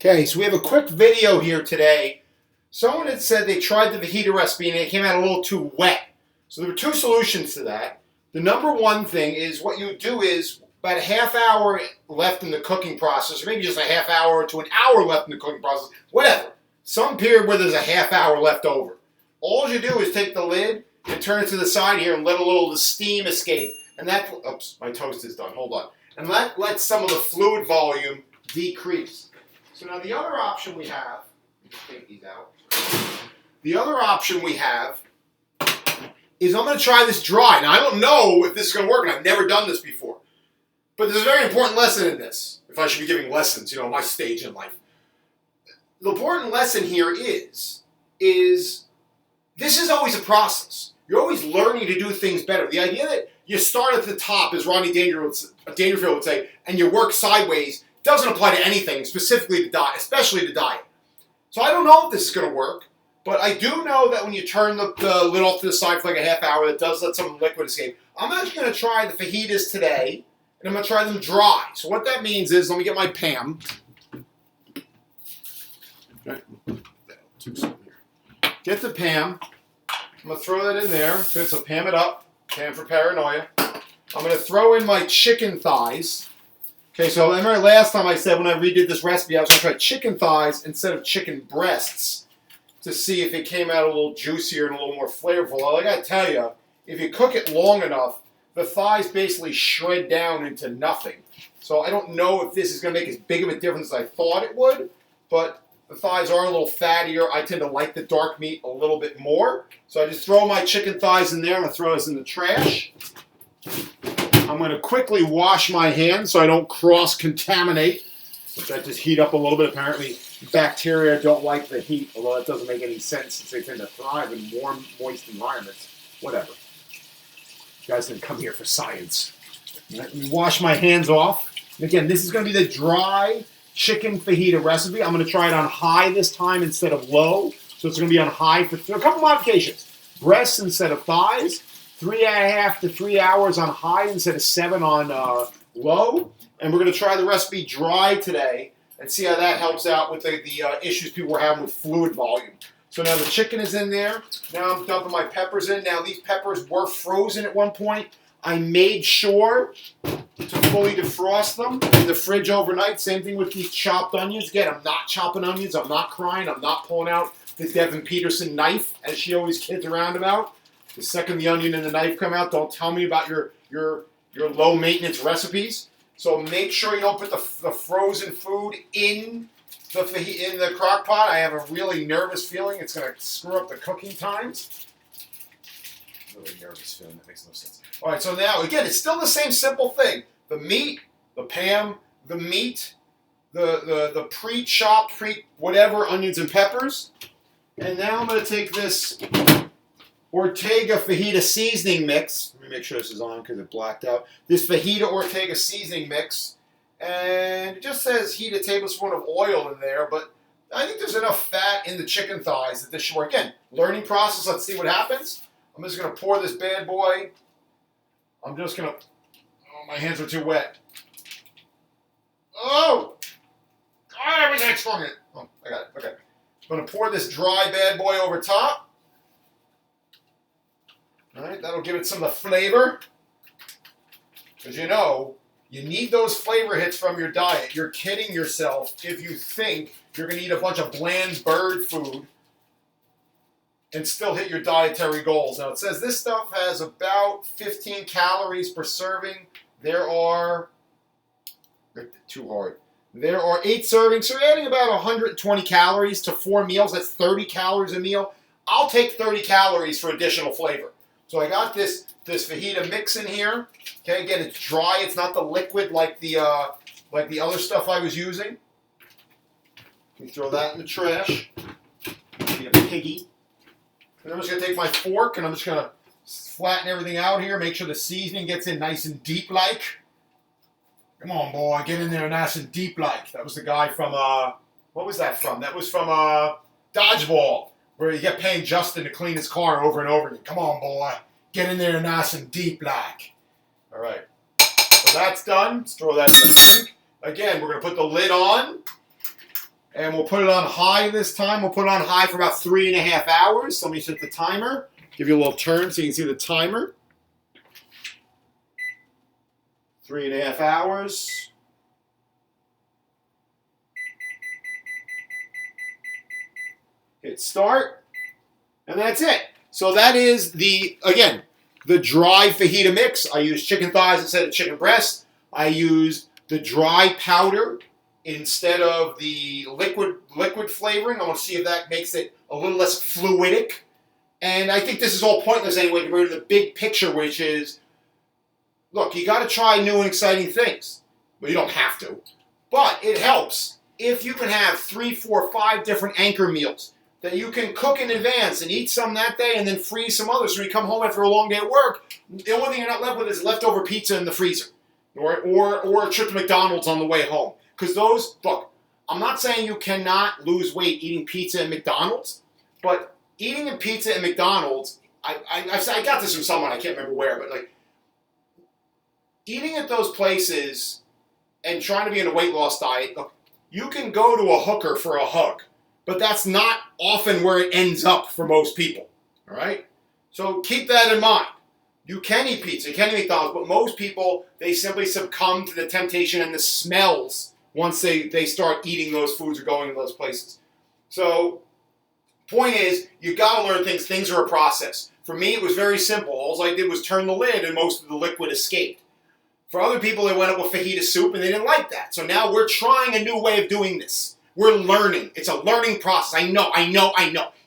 Okay, so we have a quick video here today. Someone had said they tried the fajita recipe and it came out a little too wet. So there were two solutions to that. The number one thing is what you do is about a half hour left in the cooking process, or maybe just a half hour to an hour left in the cooking process, whatever. Some period where there's a half hour left over. All you do is take the lid and turn it to the side here and let a little of the steam escape. And that, oops, my toast is done, hold on. And that lets some of the fluid volume decrease. So now the other option we have, let me take these out. The other option we have is I'm going to try this dry. Now I don't know if this is going to work, and I've never done this before. But there's a very important lesson in this, if I should be giving lessons, at my stage in life. The important lesson here is this is always a process. You're always learning to do things better. The idea that you start at the top, as Rodney Dangerfield would say, and you work sideways doesn't apply to anything, specifically to diet, especially to diet. So I don't know if this is going to work, but I do know that when you turn the lid off to the side for like a half hour, it does let some of the liquid escape. I'm actually going to try the fajitas today, and I'm going to try them dry. So what that means is, let me get my Pam. Get the Pam. I'm going to throw that in there. So Pam it up. Pam for paranoia. I'm going to throw in my chicken thighs. Okay, so remember last time I said when I redid this recipe, I was going to try chicken thighs instead of chicken breasts to see if it came out a little juicier and a little more flavorful. Well, I got to tell you, if you cook it long enough, the thighs basically shred down into nothing. So I don't know if this is going to make as big of a difference as I thought it would, but the thighs are a little fattier. I tend to like the dark meat a little bit more. So I just throw my chicken thighs in there. I'm going to throw this in the trash. I'm going to quickly wash my hands so I don't cross-contaminate. That just heat up a little bit. Apparently, bacteria don't like the heat, although that doesn't make any sense since they tend to thrive in warm, moist environments. Whatever. You guys didn't come here for science. Let me wash my hands off. And again, this is going to be the dry chicken fajita recipe. I'm going to try it on high this time instead of low. So it's going to be on high for a couple modifications. Breasts instead of thighs. 3.5 to 3 hours on high instead of 7 on low. And we're going to try the recipe dry today and see how that helps out with the issues people were having with fluid volume. So now the chicken is in there. Now I'm dumping my peppers in. Now these peppers were frozen at one point. I made sure to fully defrost them in the fridge overnight. Same thing with these chopped onions. Again, I'm not chopping onions. I'm not crying. I'm not pulling out the Devin Peterson knife, as she always kids around about. The second the onion and the knife come out, don't tell me about your low maintenance recipes. So make sure you don't put the frozen food in the crock pot. I have a really nervous feeling it's going to screw up the cooking times. Really nervous feeling, that makes no sense. All right, so now again, it's still the same simple thing: the meat, the Pam, the meat, the pre-chopped, whatever onions and peppers. And now I'm going to take this Ortega fajita seasoning mix. Let me make sure this is on because it blacked out. This fajita Ortega seasoning mix. And it just says heat a tablespoon of oil in there, but I think there's enough fat in the chicken thighs that this should work. Again, learning process. Let's see what happens. I'm just going to pour this bad boy. I'm just going to... Oh, my hands are too wet. Oh! God, everything I swung it. Oh, I got it. Okay. I'm going to pour this dry bad boy over top. All right, that'll give it some of the flavor. Because you need those flavor hits from your diet. You're kidding yourself if you think you're going to eat a bunch of bland bird food and still hit your dietary goals. Now, it says this stuff has about 15 calories per serving. There are 8 servings, so you're adding about 120 calories to 4 meals. That's 30 calories a meal. I'll take 30 calories for additional flavor. So I got this fajita mix in here. Okay, again, it's dry. It's not the liquid like the other stuff I was using. Let me throw that in the trash. Be a piggy. And I'm just going to take my fork and I'm just going to flatten everything out here. Make sure the seasoning gets in nice and deep like. Come on, boy. Get in there nice and deep like. That was the guy from, what was that from? That was from Dodgeball, where you get paying Justin to clean his car over and over again. Come on, boy. Get in there nice and deep like. All right. So that's done. Let's throw that in the sink. Again, we're going to put the lid on. And we'll put it on high this time. We'll put it on high for about 3.5 hours. So let me set the timer. Give you a little turn so you can see the timer. 3.5 hours. Hit start. And that's it. So that is the dry fajita mix. I use chicken thighs instead of chicken breast. I use the dry powder instead of the liquid flavoring. I want to see if that makes it a little less fluidic. And I think this is all pointless anyway compared to the big picture, which is, look, you got to try new and exciting things. Well, you don't have to. But it helps if you can have 3, 4, 5 different anchor meals that you can cook in advance and eat some that day and then freeze some others. So when you come home after a long day at work, the only thing you're not left with is leftover pizza in the freezer. Or a trip to McDonald's on the way home. Because those, look, I'm not saying you cannot lose weight eating pizza at McDonald's, but eating a pizza at McDonald's, I got this from someone, I can't remember where, but like, eating at those places and trying to be in a weight loss diet, look, you can go to a hooker for a hug, but that's not often where it ends up for most people, all right? So keep that in mind. You can eat pizza, you can eat McDonald's, but most people, they simply succumb to the temptation and the smells once they start eating those foods or going to those places. So, point is, you got to learn things. Things are a process. For me, it was very simple. All I did was turn the lid and most of the liquid escaped. For other people, they went up with fajita soup and they didn't like that. So now we're trying a new way of doing this. We're learning. It's a learning process. I know.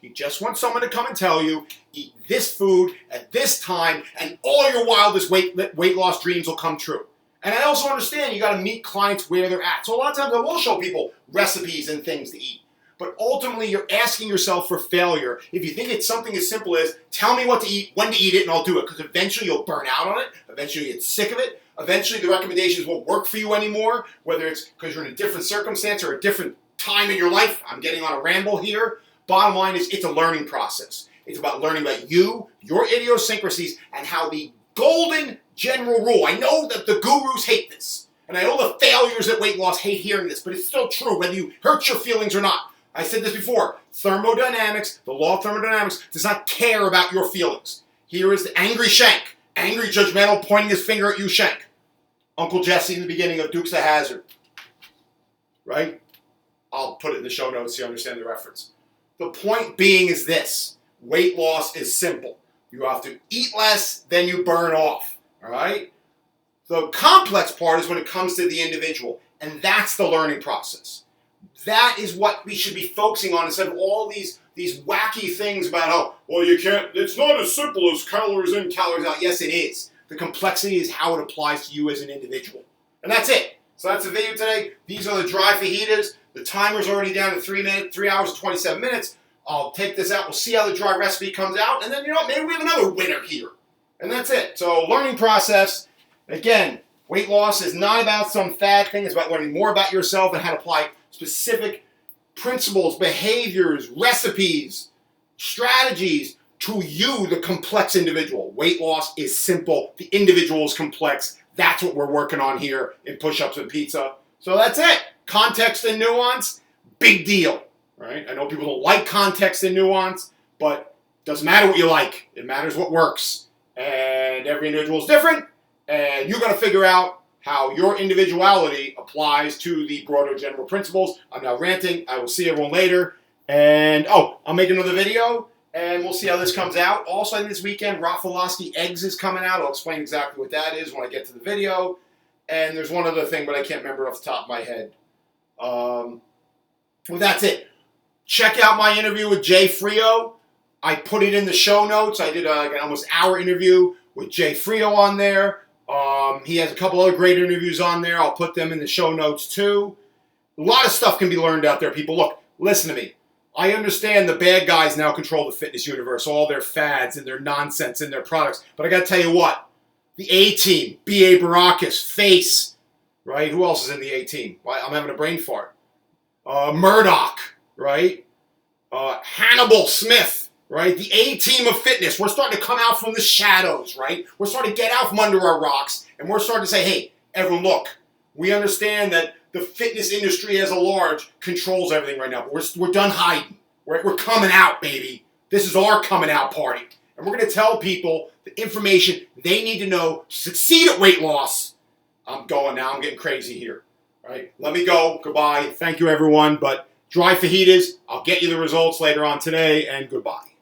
You just want someone to come and tell you, eat this food at this time, and all your wildest weight loss dreams will come true. And I also understand you got to meet clients where they're at. So a lot of times I will show people recipes and things to eat. But ultimately, you're asking yourself for failure if you think it's something as simple as, tell me what to eat, when to eat it, and I'll do it. Because eventually you'll burn out on it. Eventually you get sick of it. Eventually the recommendations won't work for you anymore, whether it's because you're in a different circumstance or a different time in your life. I'm getting on a ramble here. Bottom line is, it's a learning process. It's about learning about you, your idiosyncrasies, and how the golden general rule. I know that the gurus hate this. And I know the failures at weight loss hate hearing this, but it's still true, whether you hurt your feelings or not. I said this before. Thermodynamics, the law of thermodynamics, does not care about your feelings. Here is the angry Shank. Angry, judgmental, pointing his finger at you, Shank. Uncle Jesse in the beginning of Dukes of Hazzard. Right? I'll put it in the show notes so you understand the reference. The point being is this. Weight loss is simple. You have to eat less, then you burn off. All right? The complex part is when it comes to the individual. And that's the learning process. That is what we should be focusing on instead of all these wacky things about how, well, you can't, it's not as simple as calories in, calories out. Yes, it is. The complexity is how it applies to you as an individual. And that's it. So that's the video today. These are the dry fajitas. The timer's already down to 3 hours and 27 minutes. I'll take this out. We'll see how the dry recipe comes out. And then, maybe we have another winner here. And that's it. So learning process. Again, weight loss is not about some fad thing. It's about learning more about yourself and how to apply specific principles, behaviors, recipes, strategies to you, the complex individual. Weight loss is simple. The individual is complex. That's what we're working on here in Push-Ups and Pizza. So that's it. Context and nuance, big deal. Right? I know people don't like context and nuance, but it doesn't matter what you like. It matters what works. And every individual is different, and you're going to figure out how your individuality applies to the broader general principles. I'm now ranting. I will see everyone later. And, I'll make another video, and we'll see how this comes out. Also, I think this weekend, Raffalowski Eggs is coming out. I'll explain exactly what that is when I get to the video. And there's one other thing, but I can't remember off the top of my head. Well, that's it. Check out my interview with Jay Frio. I put it in the show notes. I did an almost hour interview with Jay Frio on there. He has a couple other great interviews on there. I'll put them in the show notes too. A lot of stuff can be learned out there, people. Look, listen to me. I understand the bad guys now control the fitness universe, all their fads and their nonsense and their products. But I got to tell you what. The A-Team, B.A. Baracus, Face, right? Who else is in the A-Team? I'm having a brain fart. Murdoch, right? Hannibal Smith, right? The A-Team of fitness. We're starting to come out from the shadows, right? We're starting to get out from under our rocks, and we're starting to say, hey, everyone, look, we understand that the fitness industry as a large controls everything right now. But we're done hiding. We're coming out, baby. This is our coming out party. And we're going to tell people the information they need to know to succeed at weight loss. I'm going now. I'm getting crazy here. All right, let me go. Goodbye. Thank you, everyone. But dry fajitas, I'll get you the results later on today, and goodbye.